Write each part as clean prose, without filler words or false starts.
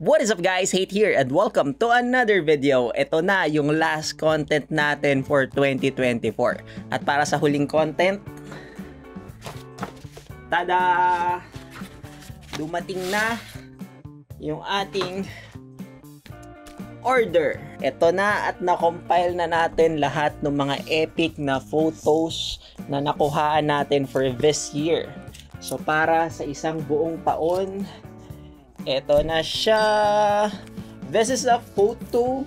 What is up guys? Hate here and welcome to another video. Ito na yung last content natin for 2024. At para sa huling content, tada! Dumating na yung ating order. Ito na at na-compile na natin lahat ng mga epic na photos na nakuhaan natin for this year. So para sa isang buong taon, eto na siya. This is a photo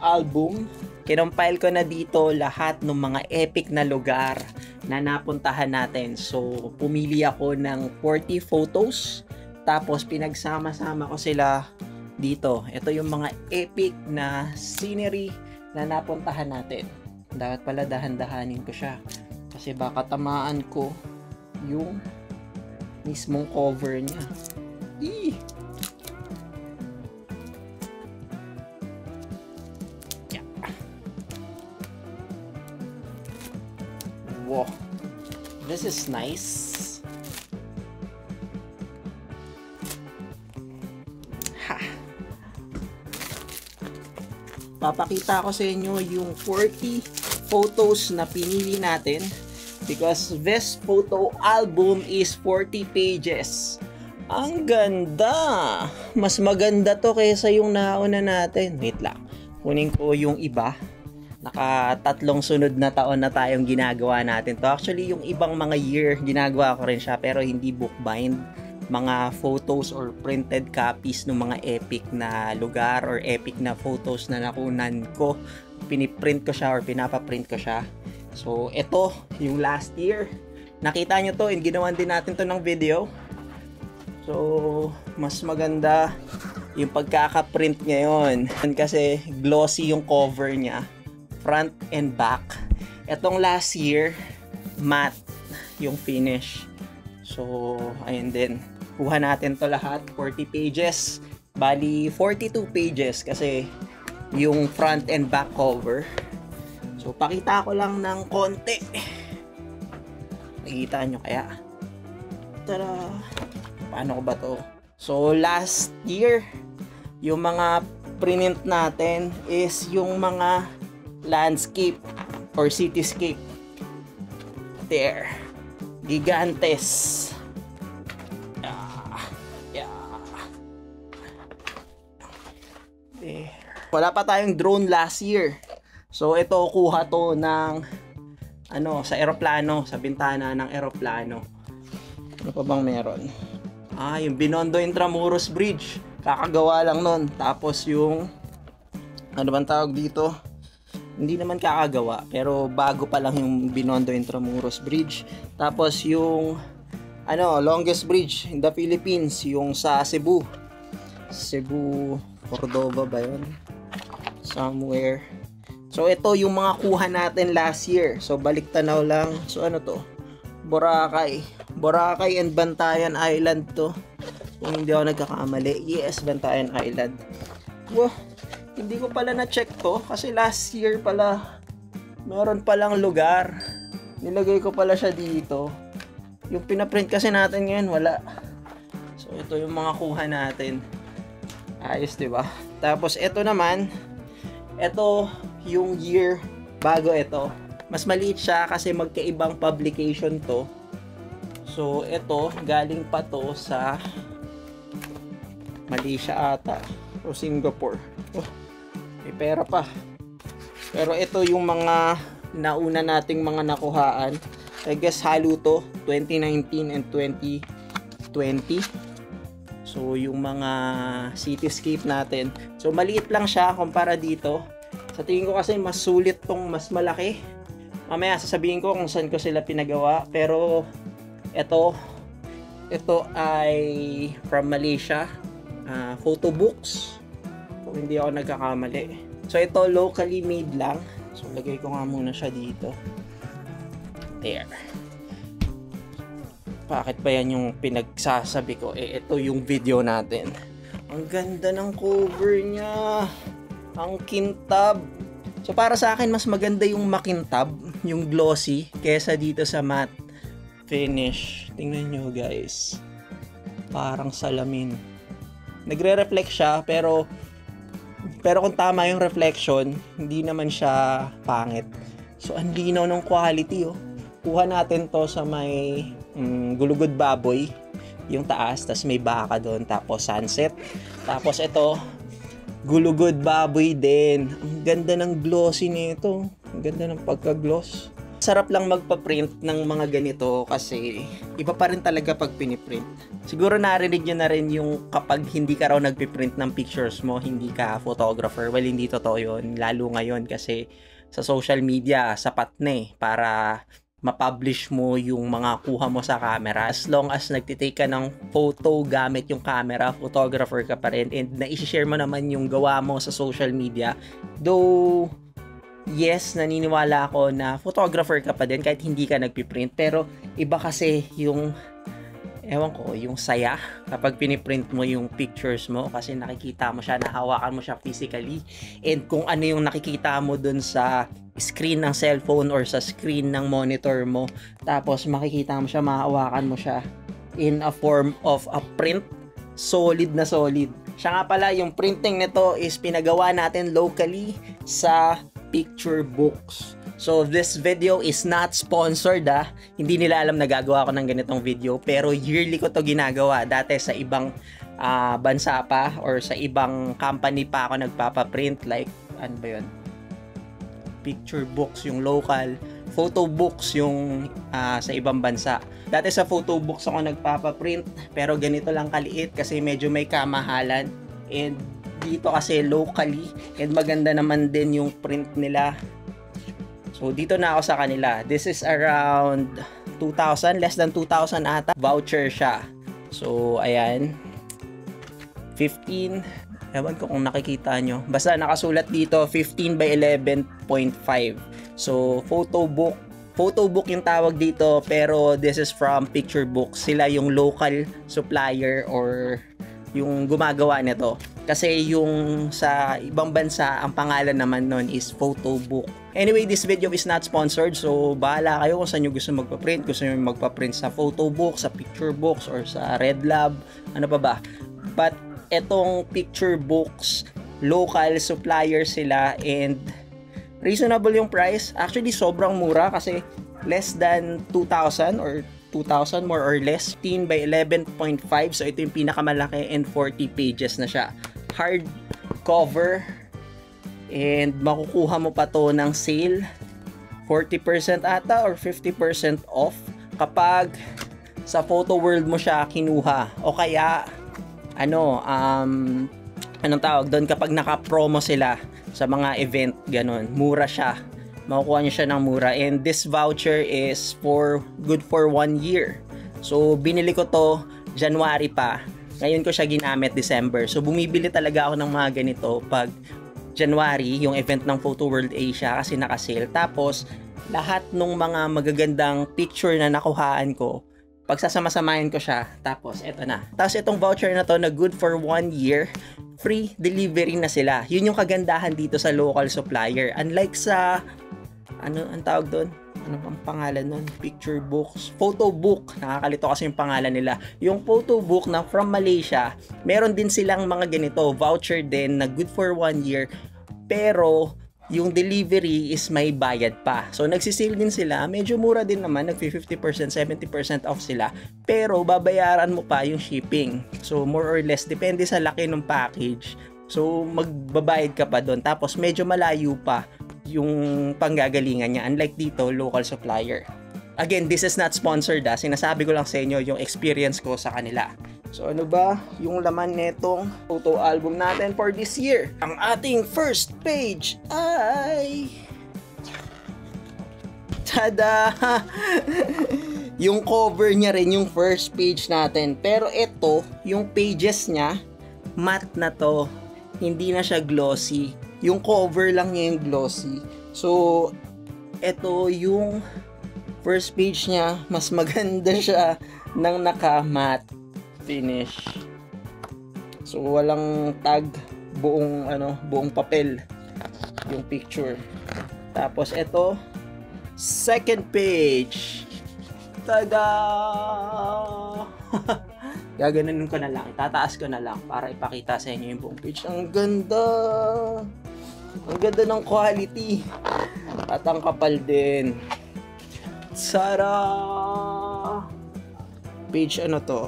album. Kinompile ko na dito lahat ng mga epic na lugar na napuntahan natin. So, pumili ako ng 40 photos. Tapos, pinagsama-sama ko sila dito. Ito yung mga epic na scenery na napuntahan natin. Dapat pala dahan-dahanin ko siya. Kasi baka tamaan ko yung mismong cover niya. Eee! Wow, this is nice. Ha. Papakita ko sa inyo yung 40 photos na pinili natin because this photo album is 40 pages. Ang ganda! Mas maganda to kaysa yung nauna natin. Wait lang, kunin ko yung iba. Naka-3 sunod na taon na tayong ginagawa natin to. Actually, yung ibang mga year, ginagawa ko rin siya pero hindi bookbind. Mga photos or printed copies ng mga epic na lugar or epic na photos na nakunan ko. Piniprint ko siya or pinapaprint ko siya. So, ito, yung last year. Nakita nyo to and ginawan din natin to ng video. So, mas maganda yung pagkaka-print ngayon. Kasi glossy yung cover niya. Front and back. Etong last year, matte yung finish. So, ayun din. Kuha natin to lahat. 40 pages. Bali, 42 pages kasi yung front and back cover. So, pakita ko lang ng konti. Nakikita nyo kaya? Tada! Paano ko ba to? So, last year, yung mga print natin is yung mga landscape or cityscape. There. Gigantes. Yeah. There. Wala pa tayong drone last year. So ito kuha to ng sa eroplano, sa bintana ng eroplano. Ano pa bang meron? Yung Binondo Intramuros Bridge. Kakagawa lang nun. Tapos yung ano bang tawag dito? Hindi naman kakagawa, pero bago pa lang yung Binondo Intramuros Bridge. Tapos yung longest bridge in the Philippines, yung sa Cebu, Cordova ba yun? Somewhere. So ito yung mga kuha natin last year. So balik tanaw lang. So ano to? Boracay and Bantayan Island to. Kung hindi ako nagkakamali. Yes, Bantayan Island. Wow. Hindi ko pala na-check to kasi last year pala meron palang lugar. Nilagay ko pala siya dito. Yung pinaprint kasi natin ngayon wala. So ito yung mga kuha natin. Ayos, diba? Tapos ito naman, ito yung year bago ito. Mas maliit siya kasi magkaibang publication to. So ito, galing pa to sa Malaysia ata o Singapore. May pera pa. Pero ito yung mga nauna nating mga nakuhaan. I guess halo to 2019 and 2020. So yung mga cityscape natin. So maliit lang siya kumpara dito. Sa tingin ko kasi mas sulit tong mas malaki. Mamaya sasabihin ko kung saan ko sila pinagawa. Pero ito ay from Malaysia. Photo books. Kung hindi ako nagkakamali. So ito locally made lang. So lagay ko nga muna siya dito. There. Bakit ba yan yung pinagsasabi ko? Ito yung video natin. Ang ganda ng cover niya. Ang kintab. So para sa akin mas maganda yung makintab, yung glossy kaysa dito sa matte finish. Tingnan nyo guys. Parang salamin. Nagre-reflect siya, pero kung tama yung reflection, hindi naman siya pangit. So, ang linaw ng quality, oh. Kuha natin to sa may Gulugod Baboy, yung taas, tas may baka doon, tapos sunset. Tapos ito, Gulugod Baboy din. Ang ganda ng glossy nito. Ang ganda ng pagka-gloss. Sarap lang magpa-print ng mga ganito kasi iba pa rin talaga pag piniprint. Siguro narinig nyo na rin yung kapag hindi ka raw nagpiprint ng pictures mo, hindi ka photographer. Well, hindi totoo yun. Lalo ngayon kasi sa social media, sapat na para ma-publish mo yung mga kuha mo sa camera. As long as nagtitake ka ng photo gamit yung camera, photographer ka pa rin, and na-share mo naman yung gawa mo sa social media. Though, yes, naniniwala ako na photographer ka pa din kahit hindi ka nagpiprint, pero iba kasi yung yung saya kapag piniprint mo yung pictures mo kasi nakikita mo siya, nahawakan mo siya physically, and kung ano yung nakikita mo dun sa screen ng cellphone or sa screen ng monitor mo, tapos makikita mo siya, mahawakan mo siya in a form of a print, solid na solid. Siya nga pala, yung printing nito is pinagawa natin locally sa Picture Books. So this video is not sponsored, hindi nila alam na gagawa ako ng ganitong video, pero yearly ko to ginagawa. Dati sa ibang bansa pa or sa ibang company pa ako nagpapaprint, like ano ba yun, Picture Books yung local, Photo Books yung sa ibang bansa. Dati sa Photo Books ako nagpapaprint, pero ganito lang kaliit kasi medyo may kamahalan, and dito kasi locally, and maganda naman din yung print nila. So, dito na ako sa kanila. This is around 2,000, less than 2,000 ata. Voucher siya. So, ayan. 15. Ewan ko kung nakikita nyo. Basta nakasulat dito, 15 by 11.5. So, photo book yung tawag dito, pero this is from Picture Book. Sila yung local supplier or yung gumagawa nito. Kasi yung sa ibang bansa, ang pangalan naman nun is Photo Book. Anyway, this video is not sponsored, so bahala kayo kung saan nyo gusto magpa-print. Gusto nyo magpa-print sa Photo Book, sa Picture Books, or sa Red Lab, ano pa ba. But etong Picture Books, local supplier sila, and reasonable yung price. Actually, sobrang mura kasi less than 2,000 or 2,000 more or less. 15 by 11.5, so ito yung pinakamalaki, and 40 pages na siya. Hard cover, and makukuha mo pa to ng sale 40% ata or 50% off kapag sa Photo World mo siya kinuha, o kaya anong tawag doon, kapag naka-promo sila sa mga event, ganun, mura siya, makukuha nyo siya ng mura. And this voucher is good for 1 year. So binili ko to January pa, ngayon ko siya ginamit December. So bumibili talaga ako ng mga ganito pag January, yung event ng Photo World Asia, kasi naka-sale. Tapos lahat ng mga magagandang picture na nakuhaan ko, pagsasama-samahin ko siya, tapos eto na. Tapos itong voucher na to na good for 1 year, free delivery na sila. Yun yung kagandahan dito sa local supplier. Unlike sa ang tawag doon? Ano bang pangalan nun? Picture Books. Photo Book. Nakakalito kasi yung pangalan nila. Yung Photo Book na from Malaysia, meron din silang mga ganito, voucher din na good for 1 year. Pero yung delivery is may bayad pa. So nagsisale din sila. Medyo mura din naman. Nag-50%, 70% off sila. Pero babayaran mo pa yung shipping. So more or less, depende sa laki ng package. So magbabayad ka pa doon. Tapos medyo malayo pa yung panggagalingan niya, unlike dito local supplier. Again, this is not sponsored, sinasabi ko lang sa inyo yung experience ko sa kanila. So ano ba yung laman netong photo album natin for this year? Ang ating first page ay tada! Yung cover niya rin yung first page natin, pero ito yung pages niya matte na to, hindi na siya glossy. Yung cover lang niya yung glossy. So, ito yung first page niya. Mas maganda siya ng naka-matte finish. So, walang tag, buong papel yung picture. Tapos, ito, second page. Tada! Gaganunin ko na lang, itataas ko na lang para ipakita sa inyo yung buong page. Ang ganda! Ang ganda ng quality. At ang kapal din. Sara! Page ano to?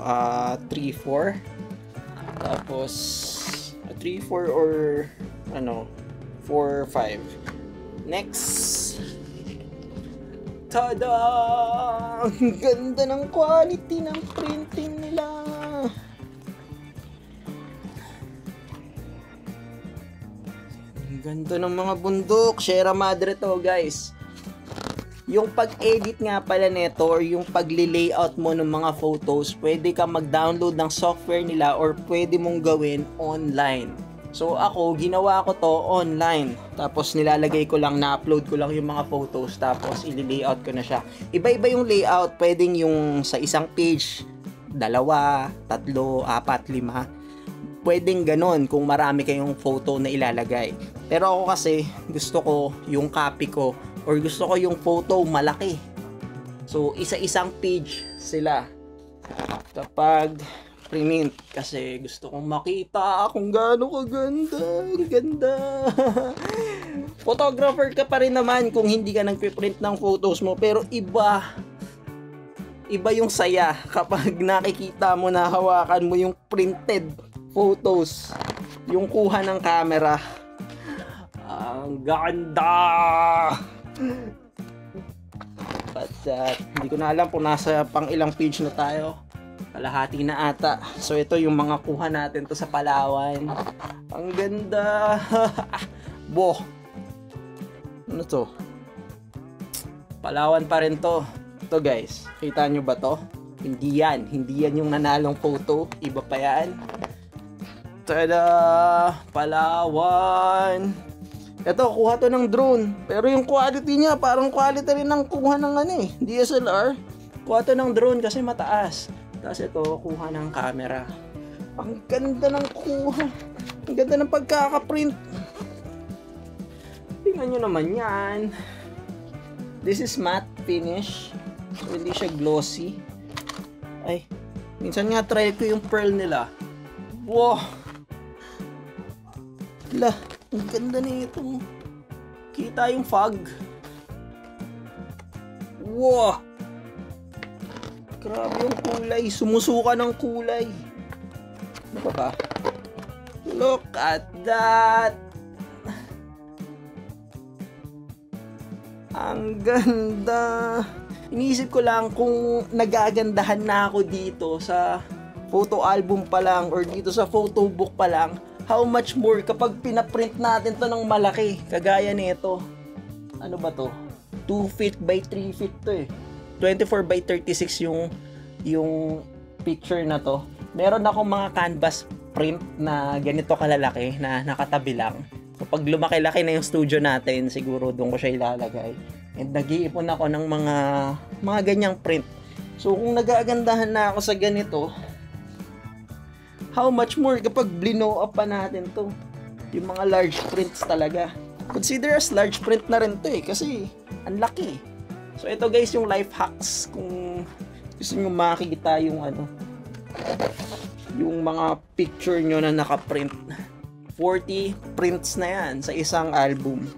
3-4. Tapos 3-4 or ano 4-5. Next. Tada! Ang ganda ng quality ng printing nila. Ang ganda ng mga bundok. Sierra Madre to, guys. Yung pag-edit nga pala nito or yung pag-layout mo ng mga photos, pwede ka mag-download ng software nila or pwede mong gawin online. So ako, ginawa ko to online. Tapos nilalagay ko lang, na-upload ko lang yung mga photos, tapos i-layout ko na siya. Iba-iba yung layout, pwedeng yung sa isang page, 2, 3, 4, 5. Pwedeng ganon kung marami kayong photo na ilalagay. Pero ako kasi, gusto ko yung copy ko or gusto ko yung photo malaki. So, isa-isang page sila kapag print kasi gusto kong makita kung gaano kaganda. Ang ganda. Photographer ka pa rin naman kung hindi ka nagpiprint ng photos mo, pero iba yung saya kapag nakikita mo na hawakan mo yung printed photos, yung kuha ng camera. Ang ganda. But hindi ko na alam kung nasa pang ilang page na tayo. Kalahati na ata. So ito yung mga kuha natin to sa Palawan. Ang ganda. Boh. Ano to? Palawan pa rin to. Ito guys, kita nyo ba to? Hindi yan yung nanalong photo. Iba pa yan. Tada! Palawan. Ito, kuha to ng drone. Pero yung quality niya, parang quality rin ng kuha ng DSLR. Kuha to ng drone kasi mataas. Tapos ito, kuha ng camera. Ang ganda ng kuha. Ang ganda ng pagkakaprint. Tingnan nyo naman yan. This is matte finish. So, hindi siya glossy. Ay, minsan nga try ko yung pearl nila. Wow! Hala, ang ganda nito. Kita yung fog. Wow! Grabe yung kulay. Sumusuka ng kulay. Ano pa ba? Look at that! Ang ganda! Iniisip ko lang kung nagagandahan na ako dito sa photo album pa lang or dito sa photo book pa lang, how much more kapag pinaprint natin to ng malaki. Kagaya nito. Ano ba to? 2 feet by 3 feet to eh. 24 by 36 yung picture na to. Meron akong mga canvas print na ganito kalalaki na nakatabi lang. Kapag lumaki-laki na yung studio natin, siguro doon ko siya ilalagay. And nag-iipon ako ng mga ganyang print. So kung nagagandahan na ako sa ganito, how much more kapag blinow up pa natin to. Yung mga large prints talaga. Consider as large print na rin to eh, kasi ang laki. So ito guys yung life hacks kung gusto nyo makikita yung yung mga picture nyo na nakaprint. 40 prints na yan sa isang album.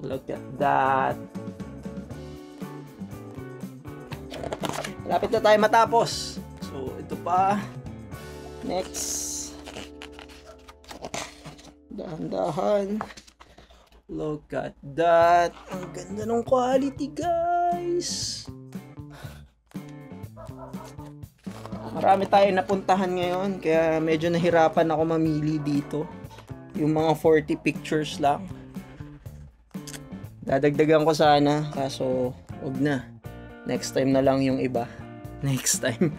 Look at that. Lapit na tayo matapos. So ito pa. Next. Dahan-dahan. Look at that. Ang ganda ng quality, guys. Marami tayong napuntahan ngayon, kaya medyo nahirapan ako mamili dito. Yung mga 40 pictures lang. Dadagdagan ko sana, kaso wag na. Next time na lang yung iba. Next time.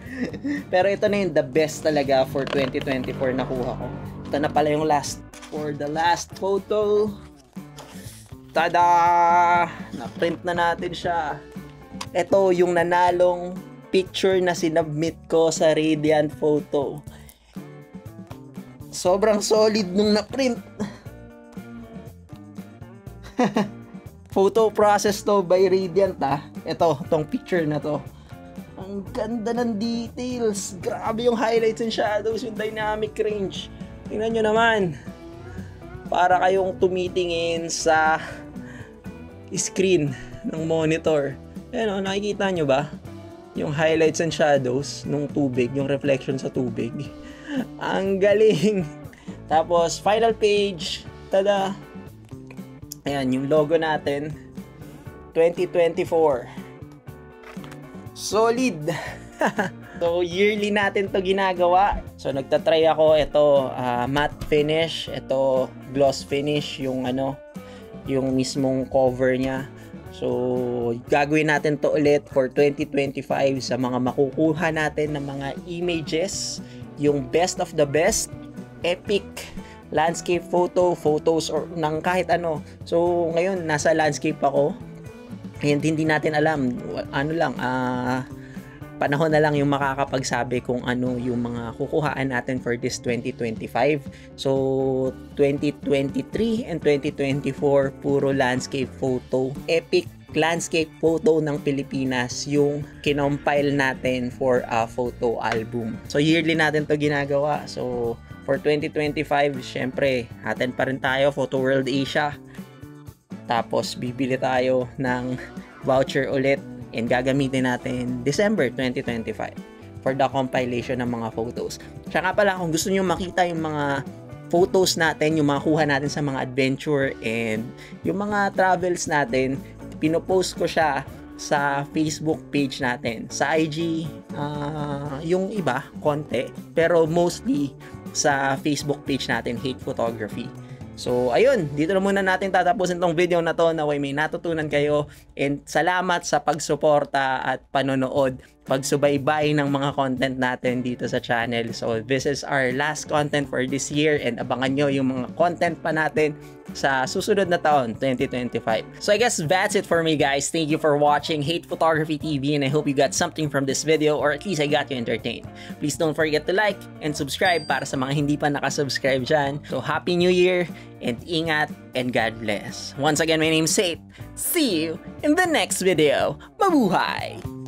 Pero ito na yung the best talaga for 2024 na kuha ko. Ito na pala yung last. For the last photo. Tada! Na-print na natin siya. Ito yung nanalong picture na sinubmit ko sa Radiant Photo. Sobrang solid nung na-print. Photo process to by Radiant Ito, tong picture na to. Ang Ang ganda ng details. Grabe yung highlights and shadows, yung dynamic range. Tingnan nyo naman. Para kayong tumitingin sa screen ng monitor. Ayan o, nakikita nyo ba? Yung highlights and shadows nung tubig, yung reflection sa tubig. Ang galing! Tapos, final page. Tada! Ayan, yung logo natin. 2024. Solid! So, yearly natin to ginagawa. So, nagtatry ako. Ito, matte finish. Ito, gloss finish. Yung yung mismong cover niya. So, gagawin natin to ulit for 2025 sa mga makukuha natin ng mga images. Yung best of the best. Epic landscape photos or ng kahit ano. So, ngayon, nasa landscape ako. And hindi natin alam, panahon na lang yung makakapagsabi kung ano yung mga kukuhaan natin for this 2025. So, 2023 and 2024, puro landscape photo. Epic landscape photo ng Pilipinas yung kinompile natin for a photo album. So, yearly natin to ginagawa. So, for 2025, syempre, atin pa rin tayo, Photo World Asia. Tapos, bibili tayo ng voucher ulit and gagamitin natin December 2025 for the compilation ng mga photos. Tsaka pala, kung gusto nyo makita yung mga photos natin, yung mga kuha natin sa mga adventure and yung mga travels natin, pinopost ko siya sa Facebook page natin. Sa IG, yung iba, konti. Pero mostly sa Facebook page natin, Hate Photography. So, ayun, dito na muna natin tatapusin tong video na to, naway may natutunan kayo, and salamat sa pagsuporta at panonood, pagsubaybay ng mga content natin dito sa channel. So, this is our last content for this year, and abangan nyo yung mga content pa natin sa susunod na taon, 2025. So, I guess that's it for me, guys. Thank you for watching Hate Photography TV, and I hope you got something from this video, or at least I got you entertained. Please don't forget to like and subscribe para sa mga hindi pa nakasubscribe dyan. So, Happy New Year, and ingat, and God bless. Once again, my name's Seth. See you in the next video. Mabuhay!